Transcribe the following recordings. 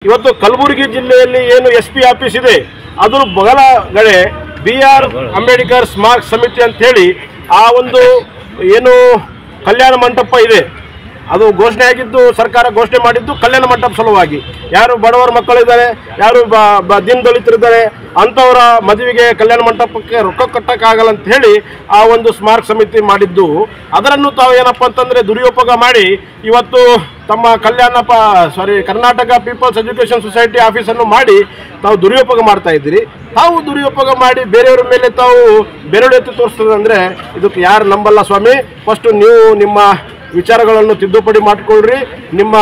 ಇವತ್ತು ಕಲಬುರಗಿ ಜಿಲ್ಲೆಯಲ್ಲಿ ಏನು ಎಸ್ಪಿ ಆಫೀಸ್ ಇದೆ ಅದರ ಬಗಲಗಡೆ BR ಅಂಬೇಡ್ಕರ್ ಸ್ಮಾರಕ ಸಮಿತಿ ಅಂತ ಹೇಳಿ ಆ ಒಂದು ಏನು ಕಲ್ಯಾಣ ಮಂಟಪ ಇದೆ ಅದು ಘೋಷಣೆ ಆಗಿದ್ದು ಸರ್ಕಾರ ಘೋಷಣೆ ಮಾಡಿದ್ದು ಕಲ್ಯಾಣ ಮಂಟಪ ಸಲುವಾಗಿ ಯಾರು ಬಡವರ ಮಕ್ಕಳಿದ್ದಾರೆ ಯಾರು ದೀನ ದಲಿತರಿದ್ದಾರೆ ಅಂತವರ ಮದುವೆಗೆ ಕಲ್ಯಾಣ ಮಂಟಪಕ್ಕೆ ರೊಕ್ಕ ಕಟ್ಟಕ್ಕಾಗಲ್ಲ ಅಂತ ಹೇಳಿ ಆ ಒಂದು ಸ್ಮಾರಕ ಸಮಿತಿ ಮಾಡಿದ್ದು ಅದನ್ನು ತಾವು ಏನಪ್ಪ ಅಂತಂದ್ರೆ ದುರುಪಯೋಗ ಮಾಡಿ ಇವತ್ತು ತಮ್ಮ ಕರ್ನಾಟಕ ಪೀಪಲ್ಸ್ ಎಜುಕೇಷನ್ ಸೊಸೈಟಿ ಆಫೀಸನ್ನು ಮಾಡಿ ತಾವು ದುರುಪಯೋಗ ಮಾಡ್ತಾ ಇದ್ದೀರಿ. ತಾವು ದುರುಪಯೋಗ ಮಾಡಿ ಬೇರೆಯವರ ಮೇಲೆ ತಾವು ಬೆರಳು ಎತ್ತಿ ತೋರಿಸ್ತದಂದ್ರೆ ಇದಕ್ಕೆ ಯಾರು ನಂಬಲ್ಲ ಸ್ವಾಮಿ. ಫಸ್ಟ್ ನೀವು ನಿಮ್ಮ ವಿಚಾರಗಳನ್ನು ತಿದ್ದುಪಡಿ ಮಾಡಿಕೊಳ್ಳ್ರಿ, ನಿಮ್ಮ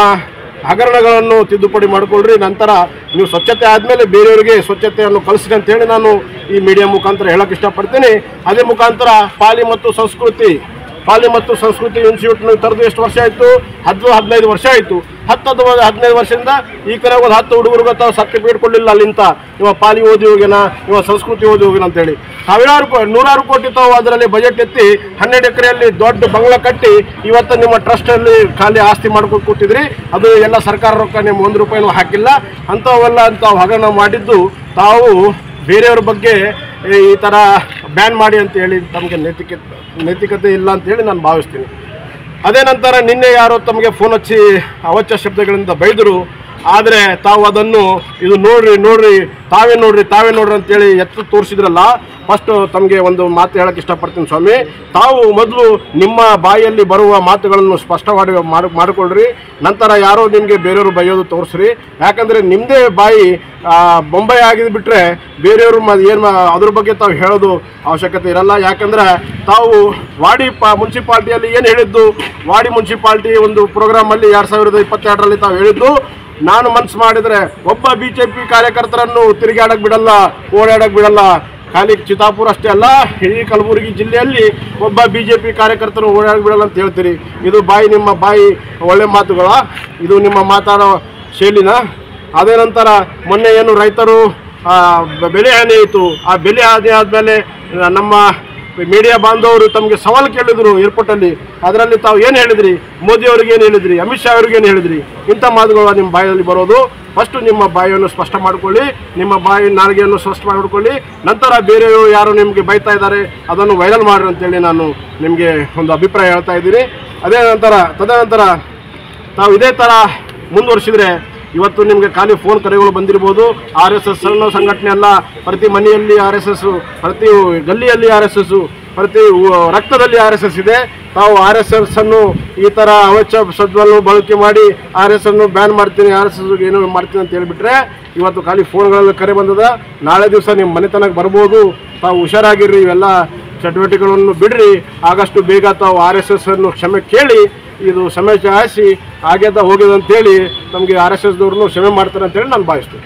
ಹಗರಣಗಳನ್ನು ತಿದ್ದುಪಡಿ ಮಾಡಿಕೊಳ್ಳ್ರಿ, ನಂತರ ನೀವು ಸ್ವಚ್ಛತೆ ಆದಮೇಲೆ ಬೇರೆಯವರಿಗೆ ಸ್ವಚ್ಛತೆಯನ್ನು ಕಳಿಸ್ರಿ ಅಂತೇಳಿ ನಾನು ಈ ಮೀಡಿಯಾ ಮುಖಾಂತರ ಹೇಳಕ್ಕೆ ಇಷ್ಟಪಡ್ತೀನಿ. ಅದೇ ಮುಖಾಂತರ ಪಾಲಿ ಮತ್ತು ಸಂಸ್ಕೃತಿ ಇನ್ಸ್ಟಿಟ್ಯೂಟ್ನ ತರದು ಎಷ್ಟು ವರ್ಷ ಆಯಿತು? 15 ವರ್ಷ ಆಯಿತು. 15 ವರ್ಷದಿಂದ ಈ ಕಡೆ ಒಂದು 10 ಹುಡುಗರಿಗೆ ತಾವು ಸರ್ಟಿಫಿಕೇಟ್ ಕೊಡಲಿಲ್ಲ ಅಲ್ಲಿಂದ ಇವ ಪಾಲಿ ಓದಿ ಹೋಗಿನ ಇವ ಸಂಸ್ಕೃತಿ ಓದಿ ಹೋಗಿನ ಅಂತೇಳಿ ನೂರಾರು ಕೋಟಿ ತಾವು ಅದರಲ್ಲಿ ಬಜೆಟ್ ಎತ್ತಿ 12 ಎಕರೆಯಲ್ಲಿ ದೊಡ್ಡ ಬಂಗ್ಲಾ ಕಟ್ಟಿ ಇವತ್ತು ನಿಮ್ಮ ಟ್ರಸ್ಟಲ್ಲಿ ಖಾಲಿ ಆಸ್ತಿ ಮಾಡ್ಕೊಂಡು ಕೂತಿದ್ರಿ. ಅದು ಎಲ್ಲ ಸರ್ಕಾರ ರೊಕ್ಕ ನಿಮ್ಮ 1 ರೂಪಾಯಿನೂ ಹಾಕಿಲ್ಲ. ಅಂಥವೆಲ್ಲ ತಾವು ಹಗರಣ ಮಾಡಿದ್ದು ತಾವು ಬೇರೆಯವ್ರ ಬಗ್ಗೆ ಈ ಥರ ಬ್ಯಾನ್ ಮಾಡಿ ಅಂತ ಹೇಳಿ ತಮಗೆ ನೈತಿಕತೆ ಇಲ್ಲ ಅಂತೇಳಿ ನಾನು ಭಾವಿಸ್ತೀನಿ. ಅದೇ ನಂತರ ನಿನ್ನೆ ಯಾರೋ ತಮಗೆ ಫೋನ್ ಹಚ್ಚಿ ಅವಾಚ್ಯ ಶಬ್ದಗಳಿಂದ ಬೈದರು. ಆದರೆ ತಾವು ಅದನ್ನು ಇದು ನೋಡ್ರಿ ತಾವೇ ನೋಡ್ರಿ ಅಂತೇಳಿ ಎತ್ತು ತೋರಿಸಿದ್ರಲ್ಲ. ಫಸ್ಟ್ ತಮಗೆ ಒಂದು ಮಾತು ಹೇಳಕ್ಕೆ ಇಷ್ಟಪಡ್ತೀನಿ ಸ್ವಾಮಿ. ತಾವು ಮೊದಲು ನಿಮ್ಮ ಬಾಯಲ್ಲಿ ಬರುವ ಮಾತುಗಳನ್ನು ಸ್ಪಷ್ಟವಾಗಿ ಮಾಡಿಕೊಳ್ಳ್ರಿ. ನಂತರ ಯಾರೋ ನಿಮಗೆ ಬೇರೆಯವರು ಬೈಯೋದು ತೋರಿಸ್ರಿ. ಯಾಕಂದರೆ ನಿಮ್ಮದೇ ಬಾಯಿ ಬೊಂಬೈ ಆಗಿದ್ಬಿಟ್ರೆ ಬೇರೆಯವರು ಏನು ಅದ್ರ ಬಗ್ಗೆ ತಾವು ಹೇಳೋದು ಅವಶ್ಯಕತೆ ಇರಲ್ಲ. ಯಾಕಂದರೆ ತಾವು ವಾಡಿ ಮುನ್ಸಿಪಾಲ್ಟಿಯಲ್ಲಿ ಏನು ಹೇಳಿದ್ದು, ವಾಡಿ ಮುನ್ಸಿಪಾಲ್ಟಿ ಒಂದು ಪ್ರೋಗ್ರಾಮಲ್ಲಿ 2022ರಲ್ಲಿ ತಾವು ಹೇಳಿದ್ದು, ನಾನು ಮನಸ್ಸು ಮಾಡಿದರೆ ಒಬ್ಬ BJP ಕಾರ್ಯಕರ್ತರನ್ನು ತಿರುಗಾಡಕ್ಕೆ ಬಿಡಲ್ಲ, ಓಡಾಡಕ್ಕೆ ಬಿಡಲ್ಲ. ಖಾಲಿ ಚಿತ್ತಾಪುರ ಅಷ್ಟೇ ಅಲ್ಲ, ಇಡೀ ಕಲಬುರಗಿ ಜಿಲ್ಲೆಯಲ್ಲಿ ಒಬ್ಬ BJP ಕಾರ್ಯಕರ್ತರು ಓಡಾಡಕ್ಕೆ ಬಿಡಲ್ಲ ಅಂತ ಹೇಳ್ತೀರಿ. ಇದು ನಿಮ್ಮ ಬಾಯಿ ಒಳ್ಳೆ ಮಾತುಗಳ, ಇದು ನಿಮ್ಮ ಮಾತಾಡೋ ಶೈಲಿನ. ಅದೇ ನಂತರ ಮೊನ್ನೆ ಏನು ರೈತರು ಬೆಲೆ ಹಾನಿ ಆಯಿತು, ಆ ಬೆಲೆ ಹಾನಿ ಆದಮೇಲೆ ನಮ್ಮ ಮೀಡಿಯಾ ಬಾಂಧವರು ತಮಗೆ ಸವಾಲು ಕೇಳಿದ್ರು ಏರ್ಪೋರ್ಟಲ್ಲಿ. ಅದರಲ್ಲಿ ತಾವು ಏನು ಹೇಳಿದ್ರಿ? ಮೋದಿ ಅವ್ರಿಗೆ ಏನು ಹೇಳಿದ್ರಿ? ಅಮಿತ್ ಶಾ ಅವ್ರಿಗೆ ಏನು ಹೇಳಿದ್ರಿ? ಇಂಥ ಮಾತುಗಳು ನಿಮ್ಮ ಬಾಯಲ್ಲಿ ಬರೋದು. ಫಸ್ಟು ನಿಮ್ಮ ಬಾಯಿಯನ್ನು ಸ್ಪಷ್ಟ ಮಾಡಿಕೊಳ್ಳಿ, ನಿಮ್ಮ ಬಾಯಿ ನಾಲಿಗೆಯನ್ನು ಸ್ಪಷ್ಟ ಮಾಡಿಕೊಳ್ಳಿ. ನಂತರ ಬೇರೆಯವರು ಯಾರು ನಿಮಗೆ ಬೈತಾ ಇದ್ದಾರೆ ಅದನ್ನು ವೈರಲ್ ಮಾಡ್ರಿ ಅಂತೇಳಿ ನಾನು ನಿಮಗೆ ಒಂದು ಅಭಿಪ್ರಾಯ ಹೇಳ್ತಾ ಇದ್ದೀನಿ. ತದನಂತರ ತಾವು ಇದೇ ಥರ ಮುಂದುವರಿಸಿದರೆ ಇವತ್ತು ನಿಮಗೆ ಖಾಲಿ ಫೋನ್ ಕರೆಗಳು ಬಂದಿರ್ಬೋದು. RSS ಸಣ್ಣ ಸಂಘಟನೆ ಅಲ್ಲ, ಪ್ರತಿ ಮನೆಯಲ್ಲಿ RSS, ಪ್ರತಿ ಗಲ್ಲಿಯಲ್ಲಿ RSS, ಪ್ರತಿ ರಕ್ತದಲ್ಲಿ RSS ಇದೆ. ತಾವು RSS ಅನ್ನು ಈ ಥರ ಅವಾಚ್ಯ ಶಬ್ದವನ್ನು ಬಳಕೆ ಮಾಡಿ RSS ಅನ್ನು ಬ್ಯಾನ್ ಮಾಡ್ತೀನಿ, RSS ಏನೋ ಮಾಡ್ತೀನಿ ಅಂತ ಹೇಳಿಬಿಟ್ರೆ ಇವತ್ತು ಖಾಲಿ ಫೋನ್ಗಳಲ್ಲಿ ಕರೆ ಬಂದದ. ನಾಳೆ ದಿವಸ ನಿಮ್ಮ ಮನೆತನಕ್ಕೆ ಬರ್ಬೋದು. ತಾವು ಹುಷಾರಾಗಿರ್ರಿ, ಇವೆಲ್ಲ ಚಟುವಟಿಕೆಗಳನ್ನು ಬಿಡ್ರಿ. ಆದಷ್ಟು ಬೇಗ ತಾವು RSS ಅನ್ನು ಕ್ಷಮೆ ಕೇಳಿ, ಇದು ಸಮಯ ಚಾಯಿಸಿ ಆಗ್ಯದ ಹೋಗ್ಯದ ಅಂತೇಳಿ ನಮಗೆ RSS ದವ್ರನ್ನು ಕ್ಷಮೆ ಮಾಡ್ತಾರೆ ಅಂತೇಳಿ ನಾನು ಭಾವಿಸ್ತೀನಿ.